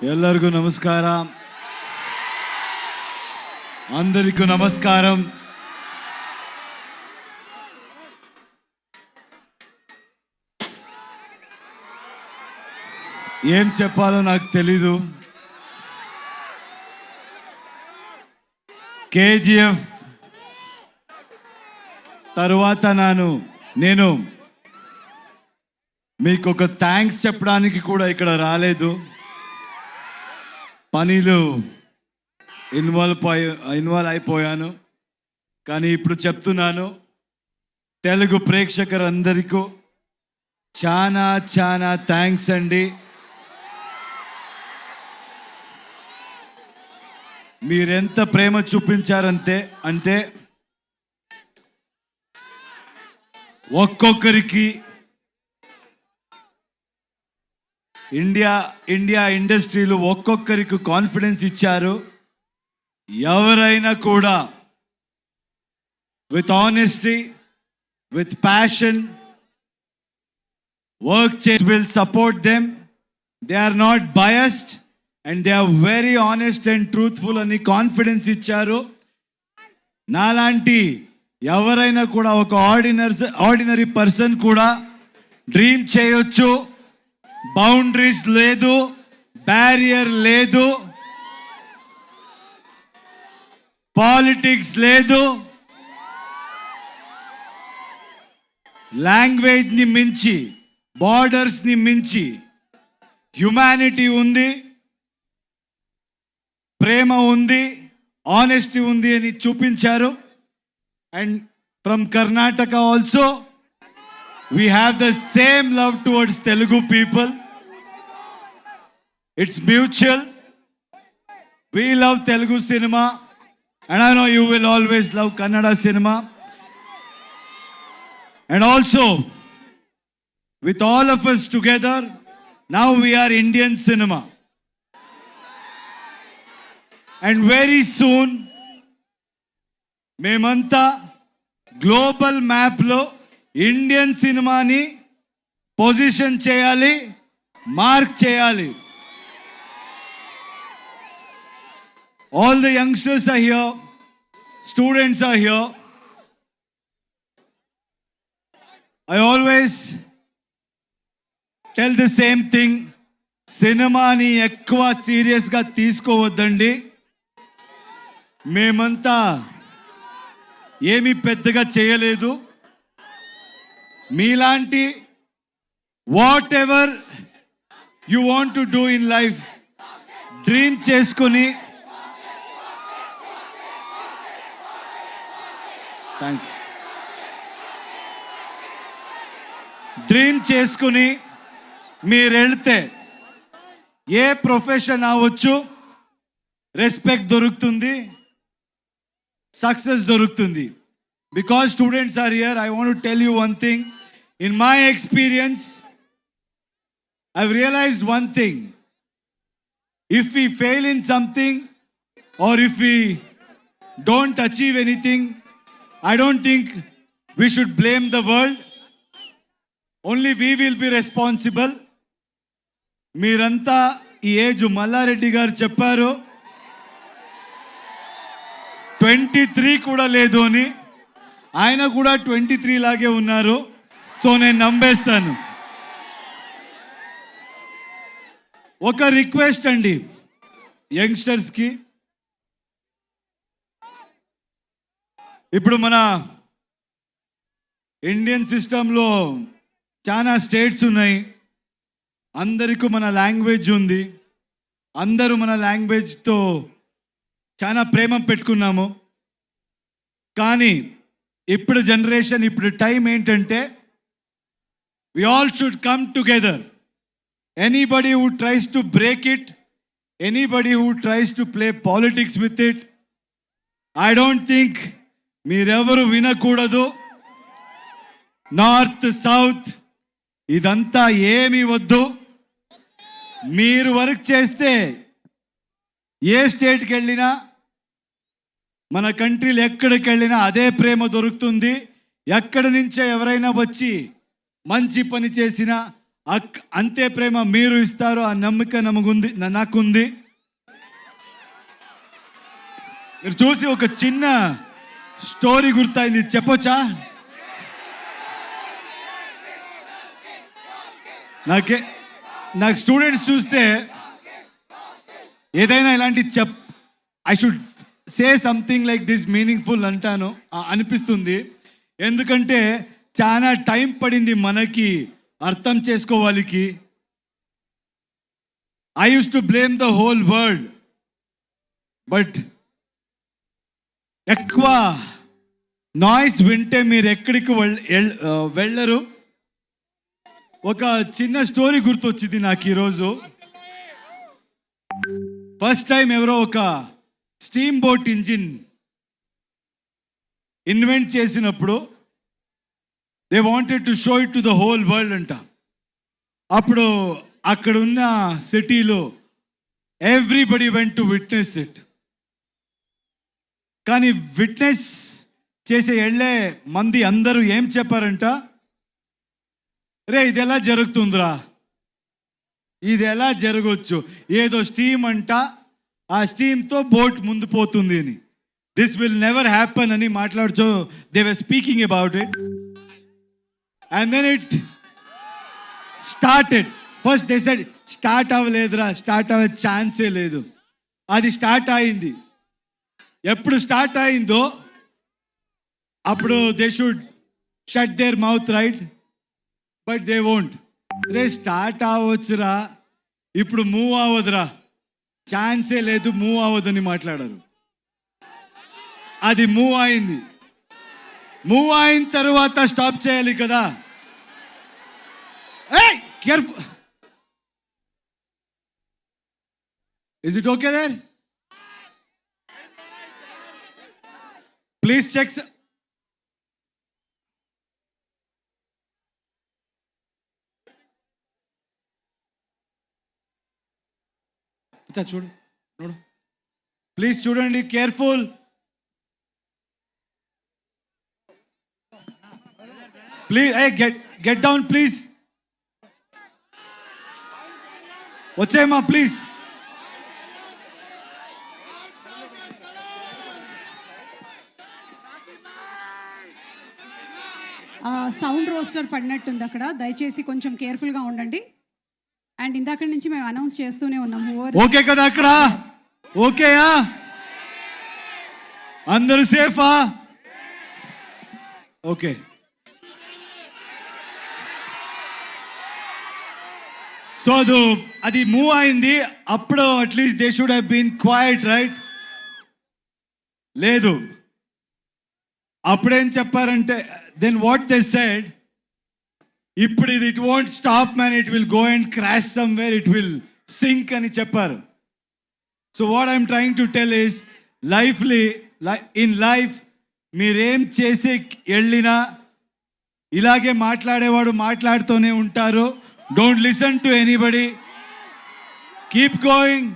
ಎಲ್ಲರಿಗೂ ನಮಸ್ಕಾರ. అందరికీ నమస్కారం. ఏం చెప్పాలో నాకు తెలీదు. కేజీఎఫ్ తర్వాత నేను మీకు ఒక థ్యాంక్స్ చెప్పడానికి కూడా ఇక్కడ రాలేదు. పనిలో ఇన్వాల్వ్ అయిపోయాను. కానీ ఇప్పుడు చెప్తున్నాను, తెలుగు ప్రేక్షకులందరికీ చాలా చాలా థ్యాంక్స్ అండి. మీరెంత ప్రేమ చూపించారంటే ఒక్కొక్కరికి ఇండియా ఇండస్ట్రీలో ఒక్కొక్కరికి కాన్ఫిడెన్స్ ఇచ్చారు. ఎవరైనా కూడా with honesty, with passion work చేసి will support them. They are not biased and they are very honest and truthful అని కాన్ఫిడెన్స్ ఇచ్చారు. నాలాంటి ఎవరైనా కూడా ఒక ఆర్డినరీ పర్సన్ కూడా డ్రీమ్ చేయొచ్చు. బౌండరీస్ లేదు, బ్యారియర్ లేదు, పాలిటిక్స్ లేదు, లాంగ్వేజ్ని మించి, బార్డర్స్ని మించి హ్యుమానిటీ ఉంది, ప్రేమ ఉంది, ఆనెస్టీ ఉంది అని చూపించారు. And from Karnataka also we have the same love towards Telugu people. It's mutual. We love Telugu cinema and I know you will always love Kannada cinema. And also with all of us together, now we are Indian cinema. And very soon memanta global map lo Indian సినిమాని position చేయాలి, mark చేయాలి. All the youngsters are here, students are here. I always tell the same thing, సినిమాని ఎక్కువ సీరియస్గా తీసుకోవద్దండి. మేమంతా ఏమీ పెద్దగా చేయలేదు. మీలాంటి whatever you want to do in life dream చేసుకుని మీరు వెళ్తే ఏ ప్రొఫెషన్ అవ్వచ్చు, రెస్పెక్ట్ దొరుకుతుంది, సక్సెస్ దొరుకుతుంది. Because students are here, I want to tell you one thing. In my experience, I've realized one thing. If we fail in something or if we don't achieve anything, I don't think we should blame the world. Only we will be responsible. Miranta ee age Mallareddy garu chepparu 23 kuda ledu ani. ఆయన కూడా 23 లాగే ఉన్నారు. So నేను నమ్మేస్తాను. ఒక request అండి యంగ్స్టర్స్కి, ఇప్పుడు మన Indian సిస్టంలో చాలా స్టేట్స్ ఉన్నాయి. అందరికీ మన లాంగ్వేజ్ ఉంది. అందరూ మన లాంగ్వేజ్తో చాలా ప్రేమ పెట్టుకున్నాము. కానీ ఇప్పుడు జనరేషన్, ఇప్పుడు టైం ఏంటంటే we all should come together. Anybody who tries to break it, anybody who tries to play politics with it, I don't think మీరెవరు వినకూడదు. నార్త్ సౌత్ ఇదంతా ఏమీ వద్దు. మీరు వర్క్ చేస్తే ఏ స్టేట్కి వెళ్ళినా, మన కంట్రీలో ఎక్కడికి వెళ్ళినా అదే ప్రేమ దొరుకుతుంది. ఎక్కడి నుంచో ఎవరైనా వచ్చి మంచి పని చేసినా అంతే ప్రేమ మీరు ఇస్తారు, ఆ నమ్మకం నమగుంది, నాకుంది. మీరు చూసి ఒక చిన్న స్టోరీ గుర్తయింది, చెప్పొచ్చా? నాకు స్టూడెంట్స్ చూస్తే ఏదైనా ఇలాంటి I should say something like this meaningful అంటాను అనిపిస్తుంది. ఎందుకంటే చాలా టైం పడింది మనకి అర్థం చేసుకోవాలికి. I use to blame the whole world, but ఎక్కువ నాయిస్ వింటే మీరు ఎక్కడికి వెళ్ళరు. ఒక చిన్న స్టోరీ గుర్తొచ్చింది నాకు ఈరోజు. ఫస్ట్ టైం ఎవరో ఒక స్టీమ్ బోట్ ఇంజిన్ ఇన్వెంట్ చేసినప్పుడు they wanted to show it to the whole world అంట. అప్పుడు అక్కడున్న సిటీలో everybody went to witness it. కానీ విట్నెస్ చేసే వెళ్ళే మంది అందరూ ఏం చెప్పారంట, రే ఇది ఎలా జరుగుతుందిరా, ఇది ఎలా జరగవచ్చు, ఏదో స్టీమ్ అంట, ఆ స్టీమ్తో బోట్ ముందు పోతుంది అని, దిస్ విల్ నెవర్ హ్యాపన్ అని మాట్లాడుతూ they were speaking about it. And then it started. First they said start అవ్వలేదురా, స్టార్ట్ అవ్వే ఛాన్సే లేదు. అది స్టార్ట్ అయింది. ఎప్పుడు స్టార్ట్ అయిందో అప్పుడు they should shut their mouth, right? But they won't. రే స్టార్ట్ అవ్వచ్చురా, ఇప్పుడు మూవ్ అవ్వదురా, ఛాన్సే లేదు, మూవ్ అవ్వదని మాట్లాడారు. అది మూవ్ అయింది. మూవ్ అయిన తర్వాత స్టాప్ చేయాలి కదా. ఏయ్ careful, is it okay there? Please check. చూడు చూడు ప్లీజ్, చూడండి, careful. Please get down please. వచ్చేయమ్మా ప్లీజ్. సౌండ్ రోస్టర్ పడినట్టుంది అక్కడ, దయచేసి కొంచెం కేర్ఫుల్గా ఉండండి. అండ్ ఇందాక నుంచి మేము అనౌన్స్ చేస్తూనే ఉన్నాము. ఓకే కదా అక్కడ? ఓకేయా? అందరూ సేఫా? ఓకే. సో అది మూవ్ అయింది. అప్పుడు at least they should have been quiet, right? లేదు. అప్పుడేం చెప్పారంటే, దెన్ వాట్ దే సెడ్, ఇప్పుడు ఇది it won't stop man, it will go and crash somewhere, it will sink అని చెప్పారు. So what I'm trying to tell is, in life మీరేం చేసి వెళ్ళినా ఇలాగే మాట్లాడేవాడు మాట్లాడుతూనే ఉంటారు. Don't listen to anybody, keep going,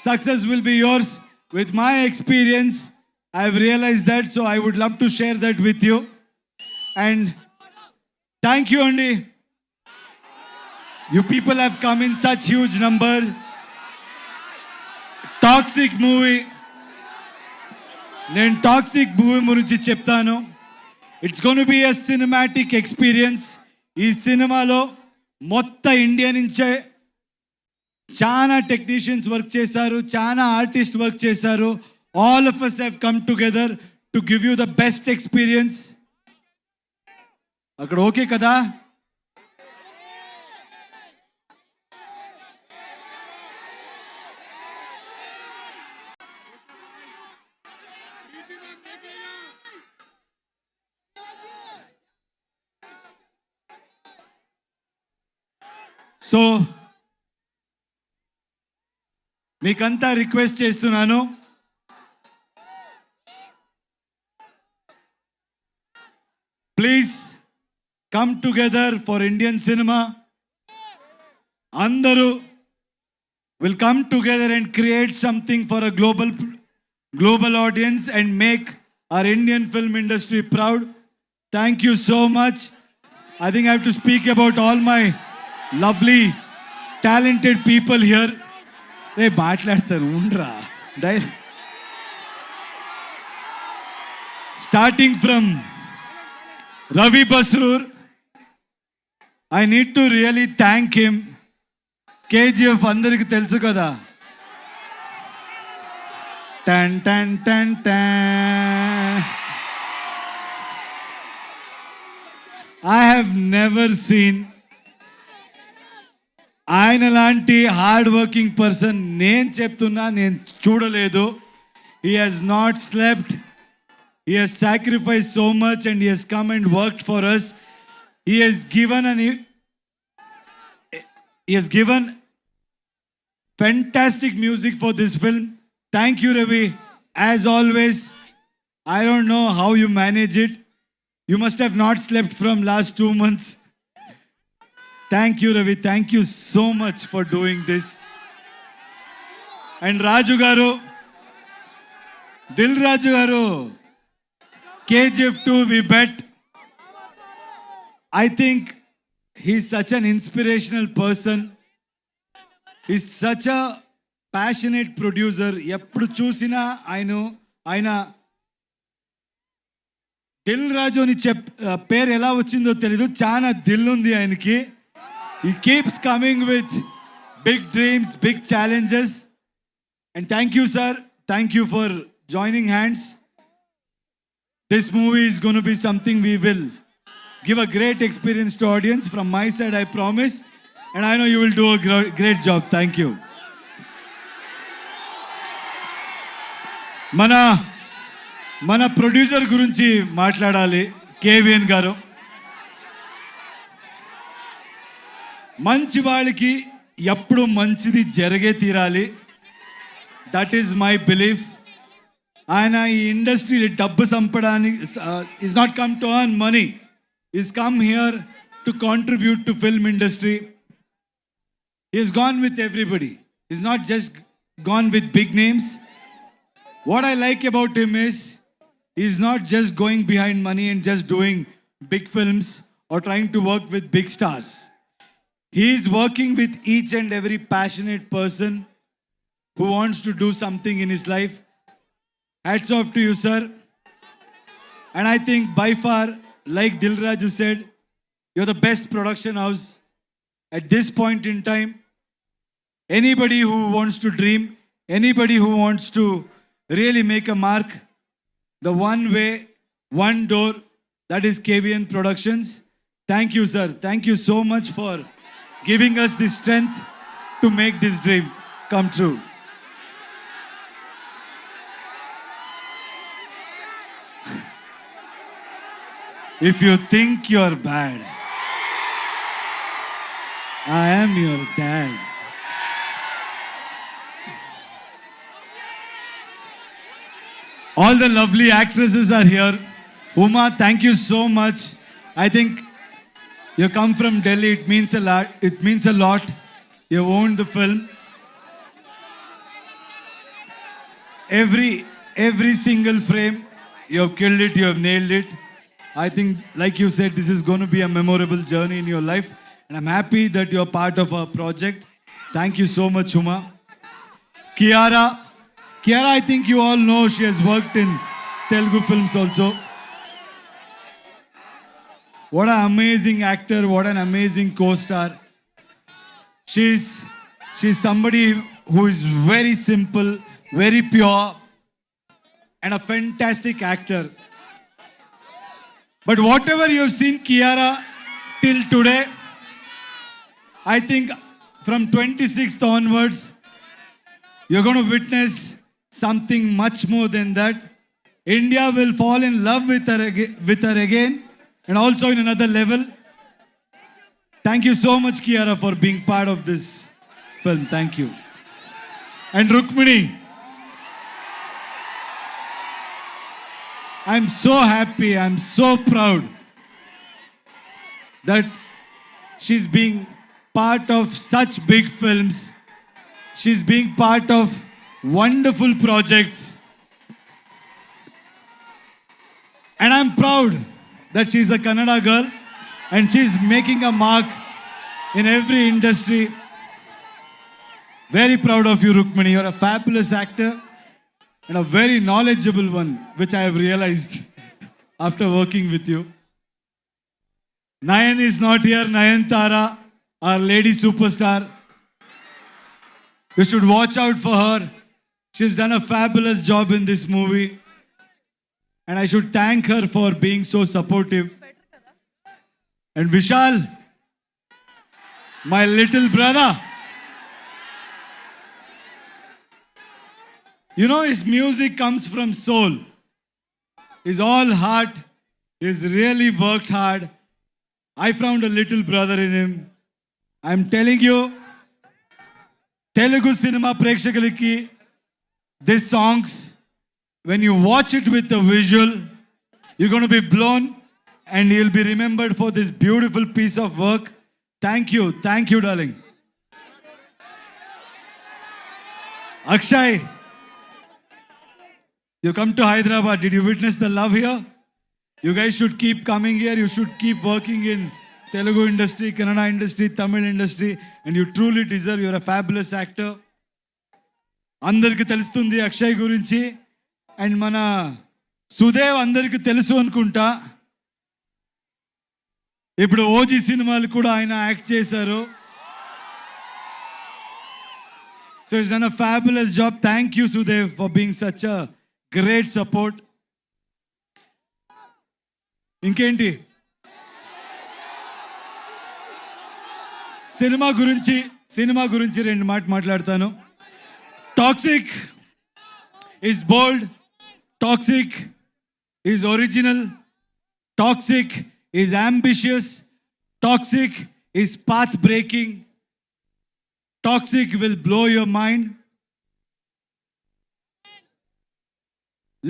success will be yours. With my experience I have realized that, so I would love to share that with you. And thank you Andy. You people have come in such huge number. Toxic movie. నేను Toxic movie గురించి చెప్తాను. It's gonna be a cinematic experience. ఈ సినిమాలో మొత్తం India నుంచే చాలా technicians work చేశారు, చాలా ఆర్టిస్ట్ వర్క్ చేశారు. All of us have come together to give you the best experience. అక్కడ ఓకే కదా? సో మీకంతా రిక్వెస్ట్ చేస్తున్నాను, please come together for Indian cinema. అందరూ will come together and create something for a global audience and make our Indian film industry proud. Thank you so much. I think I have to speak about all my lovely, talented people here. రే మాట్లాడతాను ఉండరా starting from Ravi Basrur. I need to really thank him. KGF అందరికి తెలుసు కదా. టన్ టన్ టన్ టన్. I have never seen ఆయన లాంటి hard working person నేను చెప్తున్నా నేను చూడలేదు. He has not slept. He has sacrificed so much and he has come and worked for us. He has given fantastic music for this film. Thank you, Ravi. As always, I don't know how you manage it. You must have not slept from last 2 months. Thank you, Ravi. Thank you so much for doing this. And Raju Garu, Dil Raju Garu, KGF 2 we bet. I think he's such an inspirational person. He's such a passionate producer. ఎప్పుడు చూసినా ఆయన దిల్ రాజు అని పేరు ఎలా వచ్చిందో తెలీదు, చాలా దిల్ ఉంది ఆయనకి. He keeps coming with big dreams, big challenges. And thank you, sir. Thank you for joining hands. This movie is going to be something we will give a great experience to audience. From my side, I promise. And I know you will do a great job. Thank you. మన producer గురించి మాట్లాడాలి. KVN గారు మంచి వాళ్ళకి ఎప్పుడు మంచిది జరిగే తీరాలి. That is my belief. ఆయన ఈ ఇండస్ట్రీ డబ్బు సంపడానికి is not come to earn money, is come here to contribute to film industry. Is gone with everybody, is not just gone with big names. What I like about him is he's not just going behind money and just doing big films or trying to work with big stars. He is working with each and every passionate person who wants to do something in his life. Hats off to you, sir. And I think by far, like Dilraju said, you're the best production house at this point in time. Anybody who wants to dream, anybody who wants to really make a mark, the one way, one door, that is KVN Productions. Thank you, sir. Thank you so much for giving us the strength to make this dream come true. If you think you're bad, I am your dad. All the lovely actresses are here. Uma, thank you so much. I think you come from Delhi. It means a lot. It means a lot. You owned the film. Every single frame, you have killed it. You have nailed it. I think, like you said, this is going to be a memorable journey in your life. And I'm happy that you're part of our project. Thank you so much, Uma. Kiara, I think you all know she has worked in Telugu films also. What an amazing actor, what an amazing co-star. She's somebody who is very simple, very pure, and a fantastic actor. But whatever you have seen Kiara till today, I think from 26th onwards, you're going to witness something much more than that. India will fall in love with her again, and also in another level. Thank you so much, Kiara, for being part of this film. Thank you. And Rukmini, I'm so happy, I'm so proud that she's being part of such big films. She's being part of wonderful projects. And I'm proud that she's a Kannada girl. and she's making a mark in every industry. Very proud of you, Rukmini. You're a fabulous actor and a very knowledgeable one, which I have realized after working with you. Nayan is not here. Nayantara, our lady superstar. You should watch out for her. She's done a fabulous job in this movie. And I should thank her for being so supportive. And Vishal, my little brother. You know, his music comes from soul. He's all heart. He's really worked hard. I found a little brother in him. I'm telling you, Telugu cinema ప్రేక్షకులకి these songs, when you watch it with the visual, you're going to be blown and you'll be remembered for this beautiful piece of work. Thank you, darling. Akshay, you come to Hyderabad. Did you witness the love here? You guys should keep coming here. You should keep working in Telugu industry, Kannada industry, Tamil industry, and you truly deserve. You're a fabulous actor. అందరికి తెలుస్తుంది అక్షయ్ గురించి. And మన సుదేవ్ అందరికి తెలుసు అనుకుంటా. ఇప్పుడు OG సినిమాలు కూడా ఆయన యాక్ట్ చేశారు. So it's done a fabulous job. Thank you Sudev for being such a great support. ఇంకేంటి సినిమా గురించి రెండు మాట్లాడతాను. Toxic is bold. Toxic is original. Toxic is ambitious. Toxic is path breaking. Toxic will blow your mind.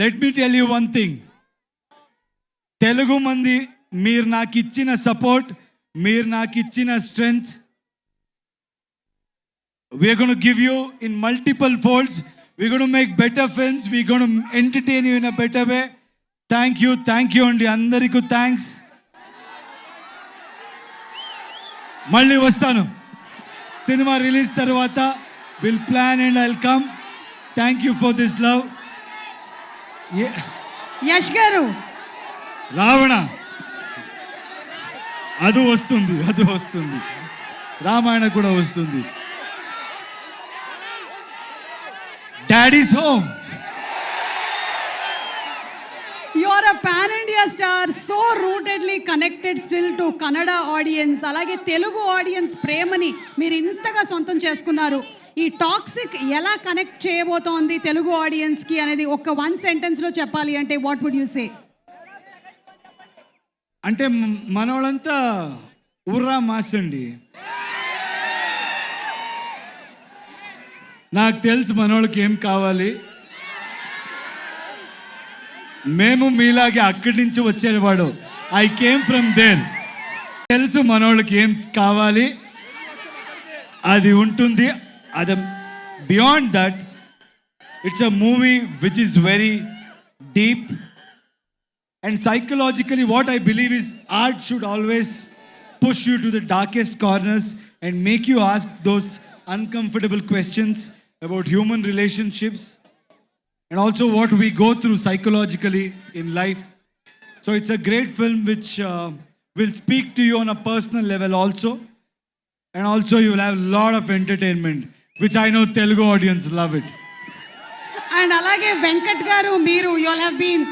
Let me tell you one thing. Telugu mandi, meer నాకు ఇచ్చిన support, meer నాకు ఇచ్చిన strength, we're going to give you in multiple folds. We're going to make better films. We're going to entertain you in a better way. Thank you andi andariku thanks. Malli vastanu. Cinema release tarvata we'll plan and I'll come. Thank you for this love. Yash గారు, రావణ అది వస్తుంది. రామాయణ కూడా వస్తుంది. Daddy's home. you are a pan India star, so rootedly connected still to Kannada audience. అలాగే Telugu audience ప్రేమని మీరు ఇంతగా సొంతం చేసుకున్నారు. ఈ టాక్సిక్ ఎలా కనెక్ట్ చేయబోతోంది తెలుగు ఆడియన్స్ కి అనేది ఒక వన్ సెంటెన్స్ లో చెప్పాలి అంటే వాట్ వుడ్ యు సే? అంటే మనోళ్ళంతా ఉర్రా మాస్ అండి. నాకు తెలుసు మనోళ్ళకి ఏం కావాలి. మేము మీలాగే అక్కడి నుంచి వచ్చేవాడు. I came from there. తెలుసు మనోళ్ళకి ఏం కావాలి, అది ఉంటుంది. అది beyond that it's a movie which is very deep and psychologically what I believe is art should always push you to the darkest corners and make you ask those uncomfortable questions about human relationships and also what we go through psychologically in life. So it's a great film which will speak to you on a personal level also, and also you will have a lot of entertainment, which I know Telugu audience love it. And అలాగే వెంకట్ గారు, మీరు you all have been